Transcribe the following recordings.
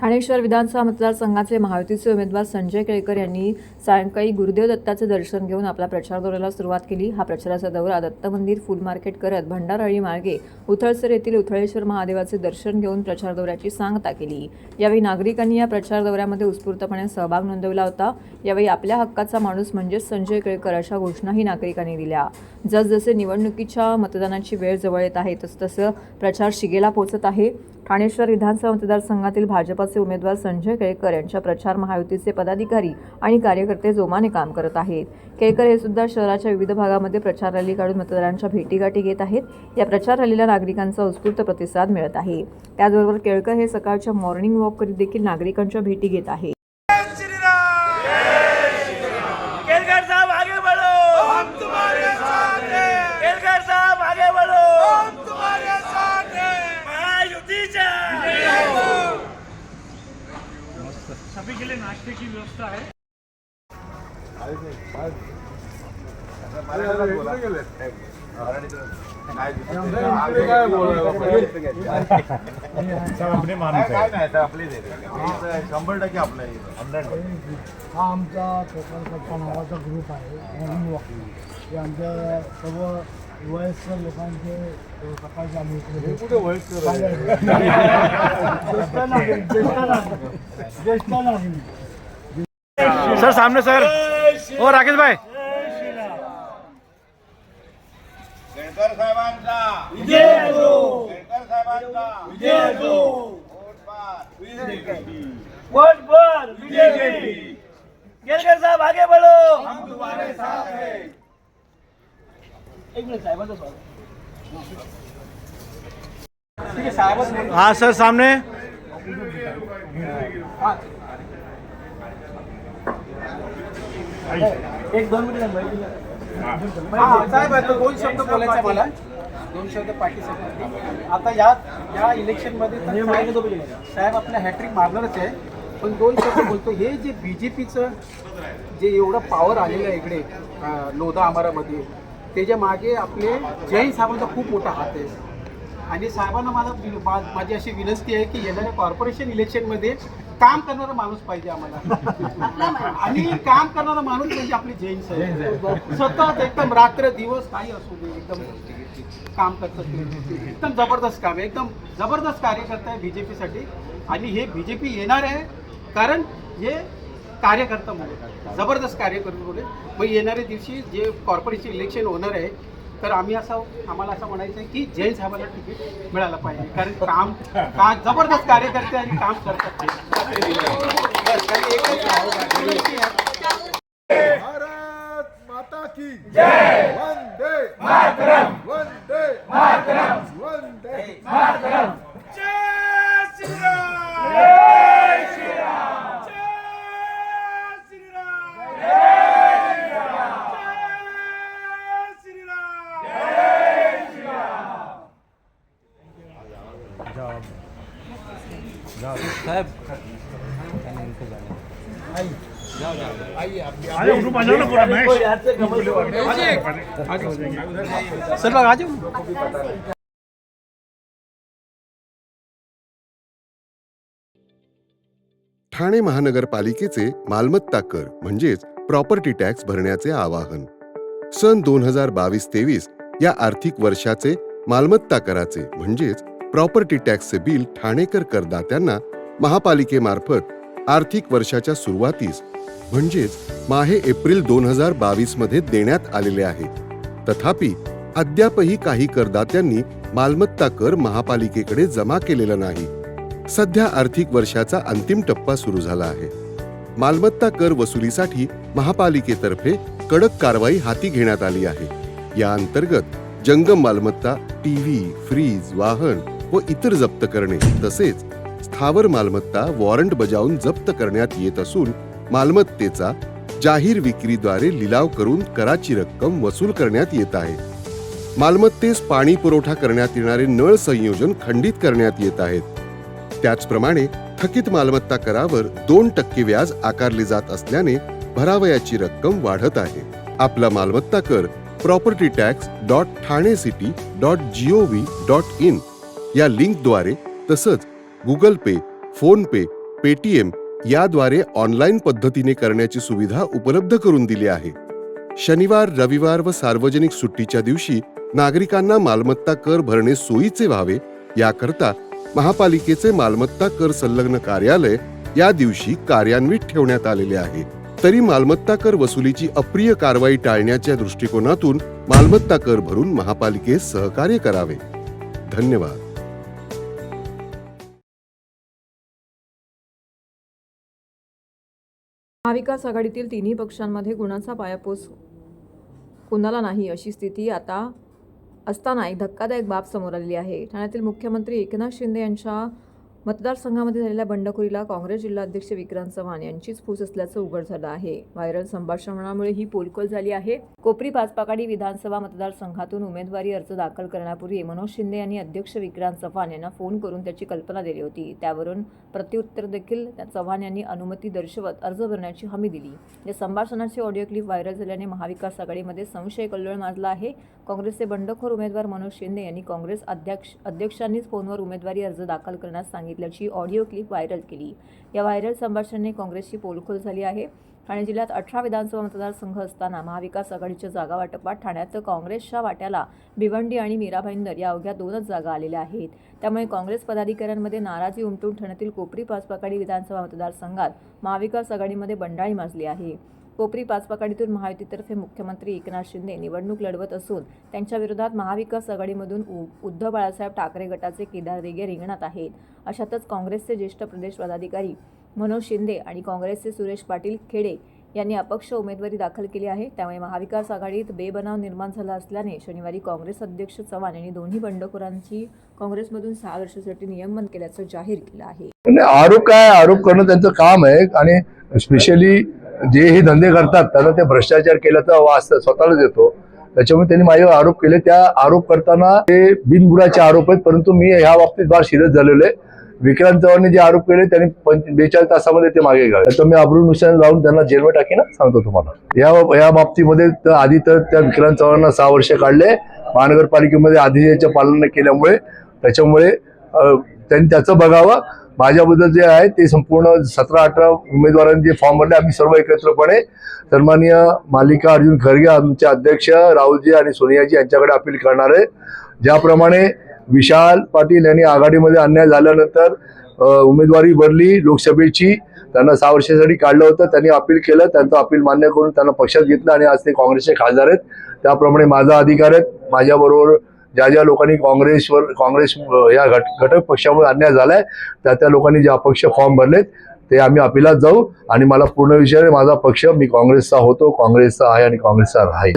ठाणे शहर विधानसभा मतदारसंघाचे महायुतीचे उमेदवार संजय केळकर यांनी सायंकाळी गुरुदेव दत्ताचे दर्शन घेऊन आपला प्रचार दौऱ्याला सुरुवात केली। हा प्रचाराचा दौरा दत्त मंदिर, फुल मार्केट करत भंडारहळ्ळी मार्गे उथळसर येथील उथळेश्वर महादेवाचे दर्शन घेऊन प्रचार दौऱ्याची सांगता केली। यावेळी नागरिकांनी या प्रचार दौऱ्यामध्ये उत्स्फूर्तपणे सहभाग नोंदवला होता। यावेळी आपल्या हक्काचा माणूस म्हणजे संजय केळकर अशा घोषणाही नागरिकांनी दिल्या। जसजसे निवडणुकीच्या मतदानाची वेळ जवळ येत आहे तसतसं प्रचार शिगेला पोहोचत आहे। ठाणे शहर विधानसभा मतदारसंघातील भाजपचे उमेदवार संजय केळकर यांच्या प्रचार महायुतीचे पदाधिकारी आणि कार्यकर्ते जोमाने काम करत आहेत। केळकर हे सुद्धा शहराच्या विविध भागामध्ये प्रचार रॅली काढून मतदारांच्या भेटीगाठी घेत आहेत। या प्रचार रॅलीला नागरिकांचा उत्स्फूर्त प्रतिसाद मिळत आहे। त्याचबरोबर केळकर हे सकाळच्या मॉर्निंग वॉक करीत देखील नागरिकांच्या भेटी घेत आहेत। सभी के लिए नाश्ते की व्यवस्था है। अपने माणूस आहे आपले 100% आपला हा आमचा कोकणकट्टा नावाचा ग्रुप आहे। मॉर्निंग वॉक हे आमच्या सर्व वयस्कर लोकांचे सकाळचे आम्ही इकडे कुठे वयस्कर ज्येष्ठ नागरिक सर सामने सर ओ राकेश भाई केळकर साहेबांचा विजय असो, केळकर साहेबांचा विजय असो, वोट पर बीजेपी। केळकर साहब आगे बढ़ो, हम तुम्हारे साथ हैं। एक मिनट साहेबांचं स्वागत। ठीक है साहब। हाँ सर सामने एक 2 मिनिट साहेब आता 2 शब्द बोलायचं मला, 2 शब्द पाठीसाठी। आता या इलेक्शनमध्ये साहेब आपल्या हॅट्रिक मारणारच आहे, पण 2 शब्द बोलतो। हे जे बीजेपीचं जे एवढं पॉवर आलेलं आहे इकडे लोधा आमारामध्ये, त्याच्या मागे आपले जैन साहेबांचा खूप मोठा हात आहे। आणि साहेबांना माझी अशी विनंती आहे की येणाऱ्या कॉर्पोरेशन इलेक्शनमध्ये काम करणारा माणूस पाहिजे आम्हाला। आणि काम करणारा माणूस म्हणजे आपले जैन साहेब सतत एकदम रात्र दिवस काही असू दे एकदम काम करतात। एकदम जबरदस्त काम आहे, एकदम जबरदस्त कार्यकर्ता आहे बीजेपीसाठी। आणि हे बीजेपी येणार आहे कारण हे कार्यकर्ता म्हणून जबरदस्त कार्यकर्ते। मग येणाऱ्या दिवशी जे कॉर्पोरेशन इलेक्शन होणार आहे तर आम्हाला असं म्हणायचं आहे की जैन साहेबांना तिकीट मिळालं पाहिजे, कारण काम जबरदस्त कार्यकर्ते आणि काम करतात। भारत माता की जय, वंदे मातरम, वंदे मातरम, वंदे मातरम। जय श्री राम, जय श्री राम, जय श्री राम, जय श्री राम, जय श्री राम, जय श्री राम। साहेब आइए ग्रुप आ जाओ ना पूरा मैच। सर लोग आ जाओ। ठाणे महानगरपालिकेचे मालमत्ता कर म्हणजेच प्रॉपर्टी टॅक्स भरण्याचे आवाहन। सन 2022-23 या आर्थिक वर्षाचे मालमत्ता कराचे म्हणजेच प्रॉपर्टी टॅक्सचे बिल ठाणेकर करदात्यांना महापालिकेमार्फत आर्थिक वर्षाच्या सुरुवातीस म्हणजेच माहे एप्रिल 2022 मध्ये देण्यात आलेले आहे। तथापि अद्यापही काही करदात्यांनी मालमत्ता कर महापालिकेकडे जमा केलेला नाही। सध्या आर्थिक वर्षाचा अंतिम टप्पा सुरू झाला आहे। मालमत्ता कर वसुलीसाठी महापालिकेतर्फे कडक कारवाई हाती घेण्यात आली आहे। या अंतर्गत जंगम मालमत्ता, टीव्ही, फ्रीज, वाहन व इतर जप्त करणे तसेच स्थावर मालमत्ता वॉरंट बजावून जप्त करण्यात येत असून मालमत्तेचा जाहीर विक्रीद्वारे लिलाव करून कराची रक्कम वसूल करण्यात येत आहे। मालमत्तेस पाणी पुरवठा करण्यात येणारे नळ संयोजन खंडित करण्यात येत आहेत। त्याचप्रमाणे थकीत मालमत्ता करावर 2% व्याज आकारले जात असल्याने भरावयाची रक्कम वाढत आहे। आपला मालमत्ता कर propertytax.thanecity.gov.in या लिंकद्वारे तसंच गुगल पे, फोन पे पेटीएम याद्वारे ऑनलाईन पद्धतीने करण्याची सुविधा उपलब्ध करून दिली आहे. शनिवार, रविवार व सार्वजनिक सुट्टीच्या दिवशी नागरिकांना मालमत्ता कर भरणे सोयीचे व्हावे याकरता महापालिकेचे मालमत्ता कर संलग्न कार्यालय या दिवशी कार्यान्वित ठेवण्यात आलेले आहे. तरी मालमत्ता कर वसुलीची अप्रिय कारवाई टाळण्याच्या दृष्टिकोनातून मालमत्ता कर भरून महापालिकेस सहकार्य करावे. धन्यवाद. महाविकास आघाडीतील तिन्ही पक्षांमध्ये गुणाचा पायापोस कुणाला नाही अशी स्थिती आता असताना एक धक्कादायक बाब समोर आलेली आहे. ठाण्यातील मुख्यमंत्री एकनाथ शिंदे यांच्या मतदारसंघामध्ये झालेल्या बंडखोरीला काँग्रेस जिल्हाध्यक्ष विक्रांत चव्हाण यांचीच फूस असल्याचं उघड झालं आहे. व्हायरल संभाषणामुळे ही पोलखोल झाली आहे. कोपरी पाचपाकाडी विधानसभा मतदारसंघातून उमेदवारी अर्ज दाखल करण्यापूर्वी मनोज शिंदे यांनी अध्यक्ष विक्रांत चव्हाण यांना फोन करून त्याची कल्पना दिली होती. त्यावरून प्रत्युत्तर देखील चव्हाण यांनी अनुमती दर्शवत अर्ज भरण्याची हमी दिली. या संभाषणाचे ऑडिओ क्लिप व्हायरल झाल्याने महाविकास आघाडीमध्ये संशय कल्लोळ माजला आहे. काँग्रेसचे बंडखोर उमेदवार मनोज शिंदे यांनी काँग्रेस अध्यक्षांनीच फोनवर उमेदवारी अर्ज दाखल करण्यास सांगितल्याची ऑडिओ क्लिप व्हायरल केली. या व्हायरल संभाषणाने काँग्रेसची पोलखोल झाली आहे. ठाणे जिल्ह्यात 18 विधानसभा मतदारसंघ असताना महाविकास आघाडीच्या जागा वाटपात ठाण्यात काँग्रेसच्या वाट्याला भिवंडी आणि मीरा भाईंदर या अवघ्या 2च जागा आलेल्या आहेत. त्यामुळे काँग्रेस पदाधिकाऱ्यांमध्ये नाराजी उमटून ठाण्यातील कोपरी पाचपाकाडी विधानसभा मतदारसंघात महाविकास आघाडीमध्ये बंडाळी माजली आहे. कोपरी पाचपाकाडीतून महायुतीतर्फे मुख्यमंत्री एकनाथ शिंदे निवडणूक लढवत असून त्यांच्या विरोधात महाविकास आघाडीमधून उद्धव बाळासाहेब ठाकरे गटाचे केदार दिघे रिंगणात आहेत. अशातच काँग्रेसचे ज्येष्ठ प्रदेश पदाधिकारी मनोज शिंदे आणि काँग्रेसचे सुरेश पाटील खेडे यांनी अपक्ष उमेदवारी दाखल केली आहे. त्यामुळे महाविकास आघाडीत बेबनाव निर्माण झाला असल्याने शनिवारी काँग्रेस अध्यक्ष चव्हाण यांनी दोन्ही बंडखोरांची काँग्रेसमधून 6 वर्षासाठी नियमन केल्याचं जाहीर केलं आहे. आरोप करणं त्यांचं काम आहे आणि स्पेशली जे हे धंदे करतात त्यांना ते भ्रष्टाचार केल्याचा वास स्वतःलाच येतो. त्याच्यामुळे त्यांनी माझ्यावर आरोप केले. त्या आरोप करताना ते बिनबुडाचे आरोप आहेत, परंतु मी ह्या बाबतीत फार सिरियस झालेलो आहे. विक्रांत चव्हाणने जे आरोप केले त्यांनी 42 तासामध्ये ते मागे घ्यावे. तर मी अब्रूनुसार जाऊन त्यांना जेलमध्ये टाकेन सांगतो तुम्हाला. या बाबतीमध्ये तर आधी तर त्या विक्रांत चव्हाणांना 6 वर्ष काढले महानगरपालिकेमध्ये आदेशाचे पालन न केल्यामुळे. त्याच्यामुळे त्यांनी त्याचं बघावं. माझ्याबद्दल जे आहे ते संपूर्ण 17-18 उमेदवारांचे फॉर्म भरले. आम्ही सर्व एकत्रपणे सन्माननीय मल्लिका अर्जुन खरगे आमचे अध्यक्ष राहुलजी आणि सोनियाजी यांच्याकडे अपील करणार आहे. ज्याप्रमाणे विशाल पाटील यांनी आघाडीमध्ये अन्याय झाल्यानंतर उमेदवारी भरली लोकसभेची, त्यांना 6 वर्षासाठी काढलं होतं, त्यांनी अपील केलं, त्यांचं अपील मान्य करून त्यांना पक्षात घेतलं आणि आज ते काँग्रेसचे खासदार आहेत. त्याप्रमाणे माझा अधिकार आहे. माझ्याबरोबर ज्या लोकांनी काँग्रेस या घटक पक्षामुळे अन्याय झालाय त्या लोकांनी जे अपक्ष फॉर्म भरलेत ते आम्ही अपिलात जाऊ. आणि मला पूर्ण विषय आहे, माझा पक्ष मी काँग्रेसचा होतो, काँग्रेसचा आहे आणि काँग्रेसचा आहे.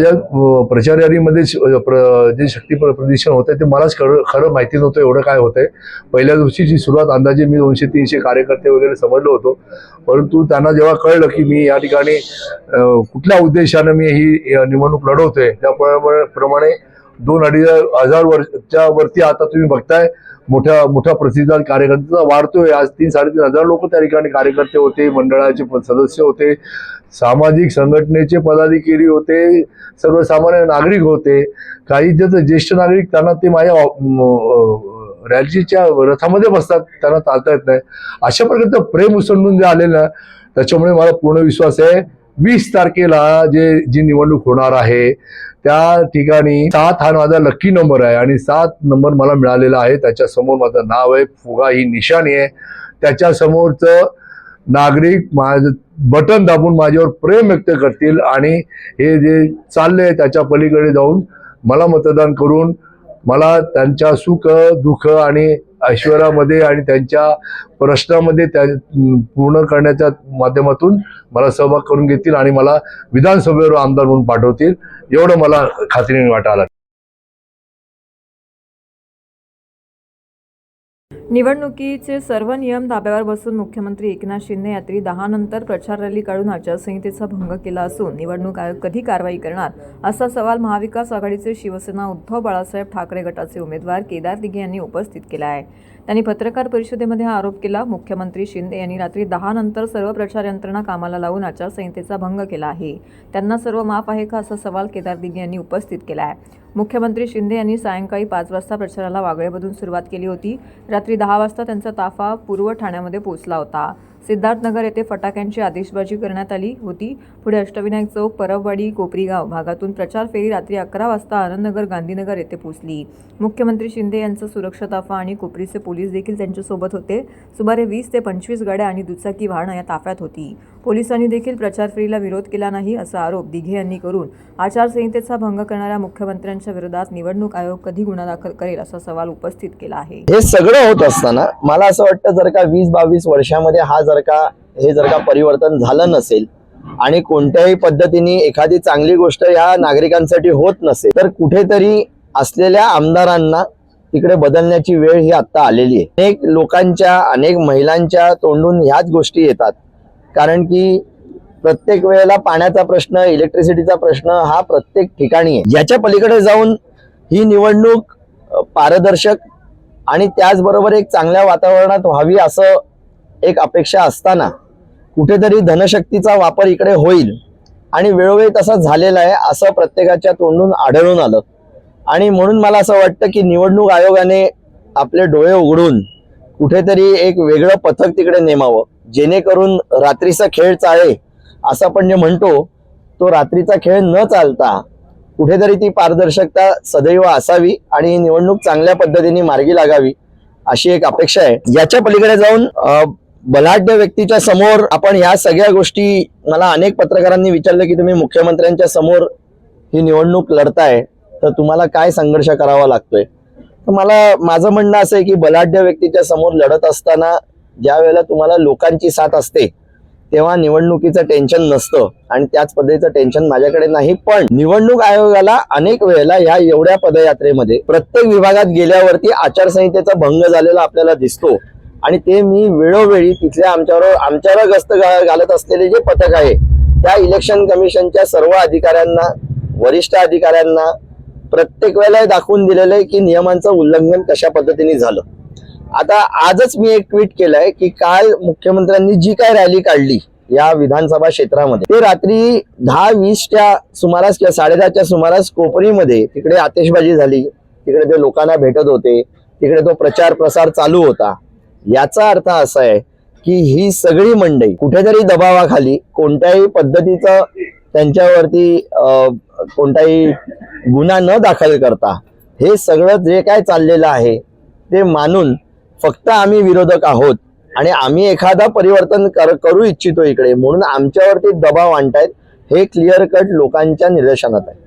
प्रचार रॅलीमध्ये जे शक्ती प्रदर्शन होते ते मलाच खरं माहिती नव्हतं एवढं काय होतंय. पहिल्या दिवशीची सुरुवात अंदाजे मी 200-300 कार्यकर्ते वगैरे समजलो होतो. परंतु त्यांना जेव्हा कळलं की मी या ठिकाणी कुठल्या उद्देशाने मी ही निवडणूक लढवतोय, त्याप्रमाणे 2-2.5 हजार वर्षाच्या वरती आता तुम्ही बघताय मोठा प्रतिसाद कार्यकर्त्यांचा वाढतोय. आज 3-3.5 हजार लोक त्या ठिकाणी कार्यकर्ते होते, मंडळाचे सदस्य होते, सामाजिक संघटनेचे पदाधिकारी होते, सर्वसामान्य नागरिक होते. काही ज्येष्ठ नागरिक त्यांना ते माझ्या रॅलीच्या रथामध्ये बसतात, त्यांना चालता येत नाही. अशा प्रकारचं प्रेम उसंडून जे आलेलं ना, त्याच्यामुळे मला पूर्ण विश्वास आहे 20 तारखेला जी निवडणूक होणार आहे त्या ठिकाणी 7 हा माझा लकी नंबर आहे आणि 7 नंबर मला मिळालेला आहे. त्याच्या समोर माझं नाव आहे, फुगा ही निशाणी आहे. त्याच्या समोरचं नागरिक माझं बटन दाबून माझ्यावर प्रेम व्यक्त करतील आणि हे जे चाललंय त्याच्या पलीकडे जाऊन मला मतदान करून मला त्यांच्या सुख दुःख आणि ऐश्वर्यामध्ये आणि त्यांच्या प्रश्नामध्ये त्या पूर्ण करण्याच्या माध्यमातून मला सहभाग करून घेतील आणि मला विधानसभेवर आमदार म्हणून पाठवतील, एवढं मला खात्रीने वाटायला. निवडणुकीचे सर्व नियम धाब्यावर बसून मुख्यमंत्री एकनाथ शिंदे रात्री 10 नंतर प्रचार रॅली काढून आचारसंहितेचा भंग केला असून निवडणूक आयोग कधी कारवाई करणार असा सवाल महाविकास आघाडीचे शिवसेना उद्धव बाळासाहेब ठाकरे गटाचे उमेदवार केदार दिघे यांनी उपस्थित केला आहे. त्यांनी पत्रकार परिषदेमध्ये हा आरोप केला. मुख्यमंत्री शिंदे यांनी रात्री 10 नंतर सर्व प्रचार यंत्रणा कामाला लावून आचारसंहितेचा भंग केला आहे. त्यांना सर्व माफ आहे का असा सवाल केदार दिघे यांनी उपस्थित केला आहे. मुख्यमंत्री शिंदे यांनी सायंकाळी 5 वाजता प्रचाराला वागळेमधून सुरुवात केली होती. रात्री 10 वाजता त्यांचा ताफा पूर्व ठाण्यामध्ये पोहोचला होता. सिद्धार्थनगर येथे फटाक्यांची आतिषबाजी करण्यात आली होती. पुढे अष्टविनायक चौक, परबवाडी, कोपरीगाव भागातून प्रचार फेरी रात्री 11 वाजता आनंदनगर, गांधीनगर येथे पोहोचली. मुख्यमंत्री शिंदे यांचा सुरक्षा ताफा आणि कोपरीचे पोलीस देखील त्यांच्यासोबत होते. सुमारे 20 ते 25 गाड्या आणि दुचाकी वाहनं या ताफ्यात होती. पोलिसांनी देखील प्रचार फेरीला विरोध केला नाही असा आरोप दिघे यांनी करून आचारसंहितेचा भंग करणाऱ्या मुख्यमंत्र्यांच्या विरोधात निवडणूक आयोग कधी गुन्हा दाखल करेल असा सवाल उपस्थित केला आहे. हे सगळं होत असताना मला असं वाटतं जर का 20-22 वर्षामध्ये हे जर का परिवर्तन झालं नसेल आणि कोणत्याही पद्धतीने एखादी चांगली गोष्ट या नागरिकांसाठी होत नसेल तर कुठेतरी असलेल्या आमदारांना तिकडे बदलण्याची वेळ ही आता आलेली आहे. अनेक लोकांच्या, अनेक महिलांच्या तोंडून ह्याच गोष्टी येतात, कारण की प्रत्येक वेळेला पाण्याचा प्रश्न, इलेक्ट्रिसिटीचा प्रश्न हा प्रत्येक ठिकाणी आहे. याच्या पलीकडे जाऊन ही निवडणूक पारदर्शक आणि त्याचबरोबर एक चांगल्या वातावरणात व्हावी असं एक अपेक्षा असताना कुठेतरी धनशक्तीचा वापर इकडे होईल आणि वेळोवेळी तसा झालेला आहे असं प्रत्येकाच्या तोंडून आढळून आलं. आणि म्हणून मला असं वाटतं की निवडणूक आयोगाने आपले डोळे उघडून कुठेतरी एक वेगळं पथक तिकडे नेमावं, जेणेकरून रात्रीचा खेळ चाळे असं आपण जे म्हणतो तो रात्रीचा खेळ न चालता कुठेतरी ती पारदर्शकता सदैव असावी आणि ही निवडणूक चांगल्या पद्धतीने मार्गी लागावी अशी एक अपेक्षा आहे. याच्या पलीकडे जाऊन बलाढ्य व्यक्तीच्या समोर आपण ह्या सगळ्या गोष्टी, मला अनेक पत्रकारांनी विचारलं की तुम्ही मुख्यमंत्र्यांच्या समोर ही निवडणूक लढताय तर तुम्हाला काय संघर्ष करावा लागतोय. तर माझं म्हणणं असं आहे की बलाढ्य व्यक्तीच्या समोर लढत असताना ज्या वेळेला तुम्हाला लोकांची साथ असते तेव्हा निवडणुकीचं टेन्शन नसतं आणि त्याच पद्धतीचं टेन्शन माझ्याकडे नाही. पण निवडणूक आयोगाला अनेक वेळेला ह्या एवढ्या पदयात्रेमध्ये प्रत्येक विभागात गेल्यावरती आचारसंहितेचा भंग झालेला आपल्याला दिसतो आणि ते मी वेळोवेळी तिथल्या आमच्यावर गस्त घालत असलेले जे पथक आहे त्या इलेक्शन कमिशनच्या सर्व अधिकाऱ्यांना, वरिष्ठ अधिकाऱ्यांना प्रत्येक वेळेला दाखवून दिलेलं आहे की नियमांचं उल्लंघन कशा पद्धतीने झालं. आता आजच मी एक ट्विट केलंय की काल मुख्यमंत्र्यांनी जी काय रॅली काढली या विधानसभा क्षेत्रामध्ये ते रात्री 10:20च्या सुमारास किंवा 10:30च्या सुमारास कोपरीमध्ये तिकडे आतिषबाजी झाली, तिकडे ते लोकांना भेटत होते, तिकडे तो प्रचार प्रसार चालू होता. याचा अर्थ असा आहे की ही सगळी मंडळी कुठेतरी दबावाखाली कोणत्याही पद्धतीचं त्यांच्यावरती कोणताही गुन्हा न दाखल करता हे सगळं जे काय चाललेलं आहे ते मानून फक्त आम्ही विरोधक आहोत आणि आम्ही एखादा परिवर्तन करू इच्छितो इकडे म्हणून आमच्यावरती दबाव आणतायत हे क्लिअर कट लोकांच्या निदर्शनात आहे.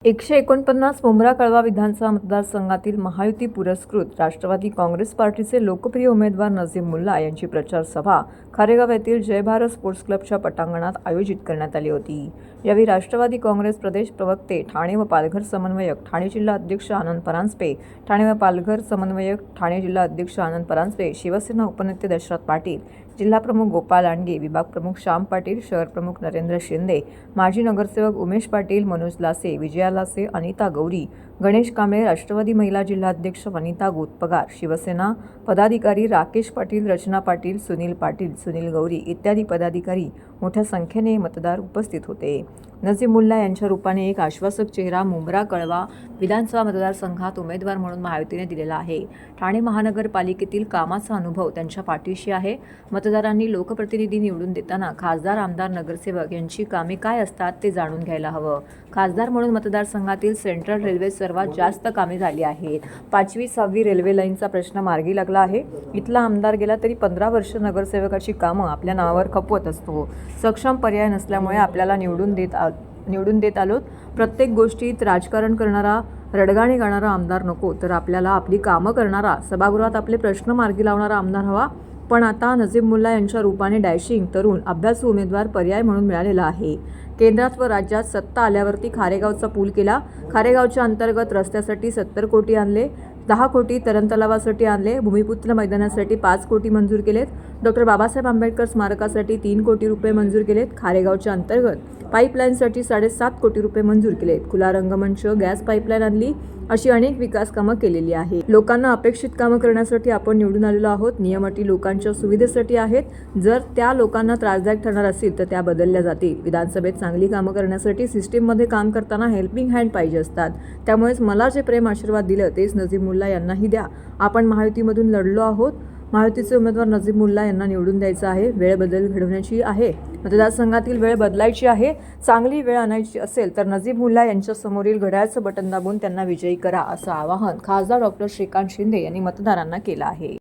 149 मुंब्रा कळवा विधानसभा मतदारसंघातील महायुती पुरस्कृत राष्ट्रवादी काँग्रेस पार्टीचे लोकप्रिय उमेदवार नजीम मुल्ला यांची प्रचार सभा खारेगाव येथील जय भारत स्पोर्ट्स क्लबच्या पटांगणात आयोजित करण्यात आली होती. यावेळी राष्ट्रवादी काँग्रेस प्रदेश प्रवक्ते, ठाणे व पालघर समन्वयक, ठाणे जिल्हा अध्यक्ष आनंद परांजपे, ठाणे व पालघर समन्वयक, ठाणे जिल्हा अध्यक्ष आनंद परांजपे, शिवसेना उपनेते दशरथ पाटील, जिल्हा प्रमुख गोपाल लांडगे, विभाग प्रमुख श्याम पाटील, शहर प्रमुख नरेंद्र शिंदे, माजी नगरसेवक उमेश पाटील, मनोज लासे, विजया लासे, अनिता गौरी, गणेश कांबळे, राष्ट्रवादी महिला जिल्हाध्यक्ष वनिता गोतपगार, शिवसेना पदाधिकारी राकेश पाटील, रचना पाटील, सुनील पाटील, सुनील गौरी इत्यादी पदाधिकारी मोठ्या संख्येने मतदार उपस्थित होते. नजीम मुल्ला यांच्या रूपाने एक आश्वासक चेहरा मुंब्रा कळवा विधानसभा मतदारसंघात उमेदवार म्हणून महायुतीने दिलेला आहे. ठाणे महानगरपालिकेतील कामाचा अनुभव त्यांच्या पाठीशी आहे. मतदारांनी लोकप्रतिनिधी निवडून देताना खासदार, आमदार, नगरसेवक यांची कामे काय असतात ते जाणून घ्यायला हवं. खासदार म्हणून मतदारसंघातील सेंट्रल रेल्वे सर्वात जास्त कामे झाली आहेत. 5वी-6वी रेल्वे लाईनचा प्रश्न मार्गी लागला आहे. इथला आमदार गेला तरी 15 वर्ष नगरसेवकाची कामं आपल्या नावावर खपवत असतो. सक्षम पर्याय नसल्यामुळे आपल्याला निवडून देत आलोत. प्रत्येक गोष्टीत राजकारण करणारा, रडगाणे गाणारा आमदार नको, तर आपल्याला आपली कामं करणारा, सभागृहात आपले प्रश्न मार्गी लावणारा आमदार हवा. पण आता नजीम मुल्ला यांच्या रूपाने डॅशिंग, तरुण, अभ्यासू उमेदवार पर्याय म्हणून मिळालेला आहे. केंद्रात व राज्यात सत्ता आल्यावरती खारेगावचा पूल केला. खारेगावच्या अंतर्गत रस्त्यासाठी 70 कोटी आणले. 10 कोटी तरण तलावासाठी आणले. भूमिपुत्र मैदानासाठी 5 कोटी मंजूर केलेत. डॉक्टर बाबासाहेब आंबेडकर स्मारकासाठी 3 कोटी रुपये मंजूर केलेत. खारेगावच्या अंतर्गत पाईपलाईनसाठी 7.5 कोटी रुपये मंजूर केलेत. खुला रंगमंच, गॅस पाईपलाईन आणली, अशी अनेक विकास कामं केलेली आहे. लोकांना अपेक्षित कामं करण्यासाठी आपण निवडून आलेलो आहोत. नियम अटी लोकांच्या सुविधेसाठी आहेत. जर त्या लोकांना त्रासदायक ठरणार असतील तर त्या बदलल्या जातील. विधानसभेत चांगली कामं करण्यासाठी सिस्टीममध्ये काम करताना हेल्पिंग हँड पाहिजे असतात. त्यामुळेच मला जे प्रेम आशीर्वाद दिलं तेच नजीब मुल्ला यांनाही द्या. आपण महायुतीमधून लढलो आहोत. महायुतीचे उमेदवार नजीब मुल्ला यांना निवडून द्यायचं आहे. वेळ बदल घडवण्याची आहे. मतदारसंघातील वेळ बदलायची आहे. चांगली वेळ आणायची असेल तर नजीब मुल्ला यांच्या समोरील घड्याळचं बटन दाबून त्यांना विजयी करा, असं आवाहन खासदार डॉक्टर श्रीकांत शिंदे यांनी मतदारांना केलं आहे.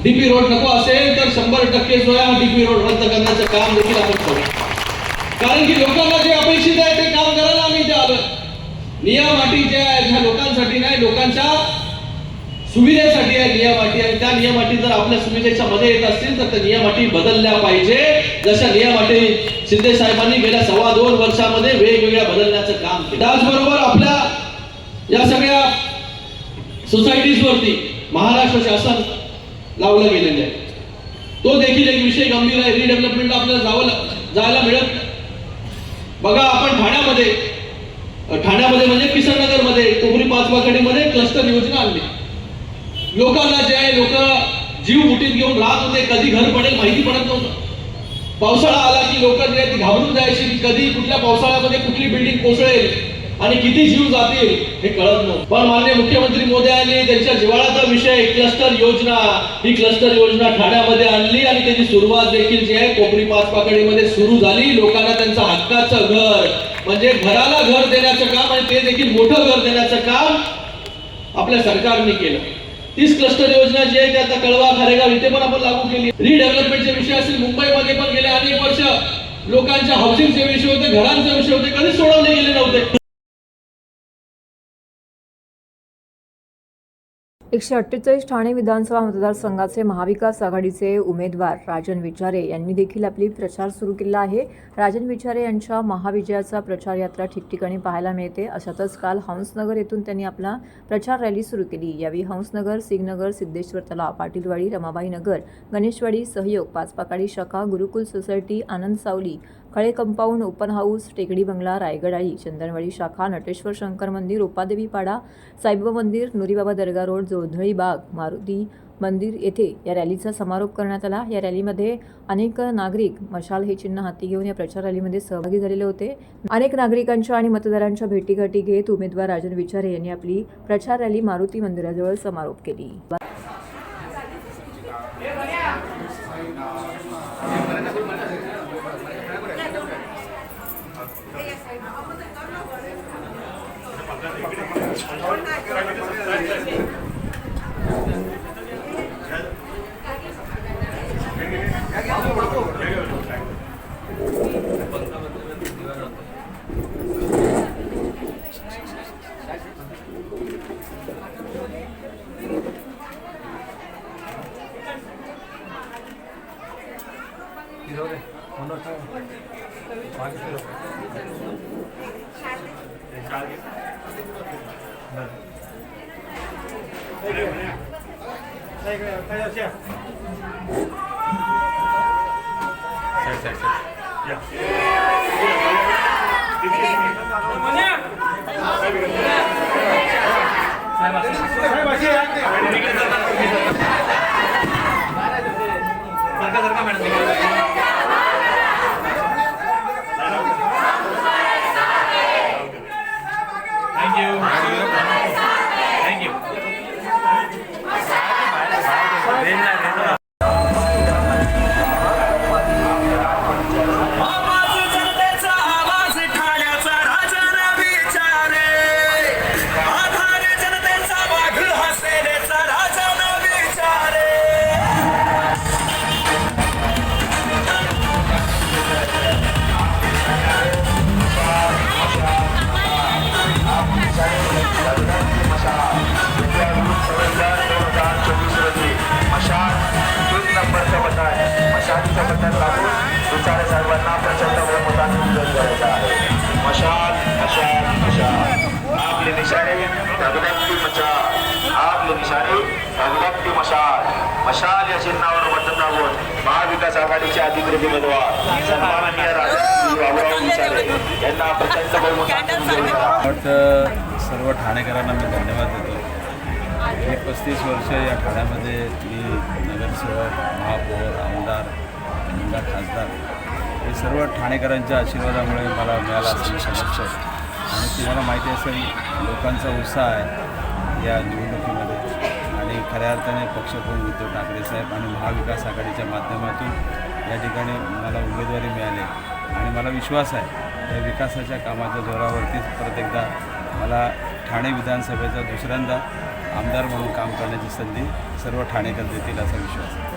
डीपी रोड नको असेल तर 100% जो आहे डीपी रोड रद्द करण्याचं काम देखील आपण करू. कारण की लोकांना जे अपेक्षित आहे ते काम करायला आम्ही इथे आलो. नियम अटी जे आहे ह्या लोकांसाठी नाही, लोकांच्या सुविधेसाठी आहे नियम अटी. आणि त्या नियम अटी जर आपल्या सुविधेच्या मध्ये येत असतील तर त्या नियम अटी बदलल्या पाहिजे. जशा नियम अटी शिंदे साहेबांनी गेल्या 2.25 वर्षामध्ये वेगवेगळ्या बदलण्याचं काम केलं. त्याचबरोबर आपल्या या सगळ्या सोसायटीज वरती महाराष्ट्र शासन लावलं गेलेलं आहे. तो देखील एक विषय गंभीर आहे. रिडेव्हलपमेंट आपल्याला जायला मिळत. बघा आपण ठाण्यामध्ये म्हणजे किसननगर मध्ये कोपरी पाचवाकडीमध्ये क्लस्टर योजना आणली. लोकांना जे आहे लोक जीव मुठीत घेऊन राहत होते. कधी घर पडेल माहिती पडत नव्हतं. पावसाळा आला की लोक जे आहे ती घाबरून जायची की कधी कुठल्या पावसाळ्यामध्ये कुठली बिल्डिंग कोसळेल आणि किती जीव जातील हे कळत नव्हतं. पण माननीय मुख्यमंत्री मोदयांनी त्यांच्या जिव्हाळ्याचा विषय क्लस्टर योजना, ही क्लस्टर योजना ठाण्यामध्ये आणली आणि त्याची सुरुवात देखील जी आहे कोपरी पाचपाकडीमध्ये सुरू झाली. लोकांना त्यांचं हक्काचं घर म्हणजे घराला घर देण्याचं काम आणि ते देखील मोठं घर देण्याचं काम आपल्या सरकारने केलं. तीच क्लस्टर योजना जी आहे ती आता कळवा, खारेगाव इथे पण आपण लागू केली. रिडेव्हलपमेंटचे विषय असतील, मुंबईमध्ये पण गेले अनेक वर्ष लोकांच्या हाऊसिंगचे विषय होते, घरांचे विषय होते, कधी सोडवले गेले नव्हते. 148 ठाणे विधानसभा मतदारसंघाचे महाविकास आघाडीचे उमेदवार राजन विचारे यांनी देखील आपली प्रचार सुरू केला आहे. राजन विचारे यांच्या महाविजयाचा प्रचार यात्रा ठिकठिकाणी पाहायला मिळते. अशातच काल हंसनगर येथून त्यांनी आपला प्रचार रॅली सुरू केली. यावेळी हंसनगर, सिंगनगर, सिद्धेश्वर तलाव, पाटीलवाडी, रमाबाई नगर, गणेशवाडी, सहयोग, पाचपाकाडी शाखा, गुरुकुल सोसायटी, आनंद सावली, खळे कंपाऊंड, ओपन हाऊस, टेकडी बंगला, रायगड आळी, चंदनवाडी शाखा, नटेश्वर शंकर मंदिर, उपादेवी पाडा, साईबाबा मंदिर, नुरीबाबा दर्गा रोड, जोधळी बाग, मारुती मंदिर येथे या रॅलीचा समारोप करण्यात आला. या रॅलीमध्ये अनेक नागरिक मशाल हे चिन्ह हाती घेऊन या प्रचार रॅलीमध्ये सहभागी झालेले होते. अनेक नागरिकांच्या आणि मतदारांच्या भेटीगाठी घेत उमेदवार राजन विचारे यांनी आपली प्रचार रॅली मारुती मंदिराजवळ समारोप केली. साहेबांना प्रचंड बहुमताने विजय करायचा आहे. मशाल मशाल मशाल आपले निशाणे धगधगती मशाल, आपले निशाणे धगधगती मशाल. मशाल या चिन्हावर बटन दाबून महाविकास आघाडीचे अधिकृत उमेदवार सन्माननीय राजश्री बाबूराव विचारे यांना प्रचंड बहुमताने विजयी करा. सर्व ठाणेकरांना मी धन्यवाद देतो. गेली 35 वर्ष या ठाण्यामध्ये मी नगरसेवक, महापौर, आमदार, खासदार हे सर्व ठाणेकरांच्या आशीर्वादामुळे मला मिळाला असं मी समजतो. आणि तुम्हाला माहिती असेल लोकांचा उत्साह आहे या निवडणुकीमध्ये आणि खऱ्या अर्थाने पक्षप्रमुख उद्धव ठाकरे साहेब आणि महाविकास आघाडीच्या माध्यमातून या ठिकाणी मला उमेदवारी मिळाली आणि मला विश्वास आहे या विकासाच्या कामाच्या जोरावरतीच परत एकदा मला ठाणे विधानसभेचा दुसऱ्यांदा आमदार म्हणून काम करण्याची संधी सर्व ठाणेकर देतील असा विश्वास आहे.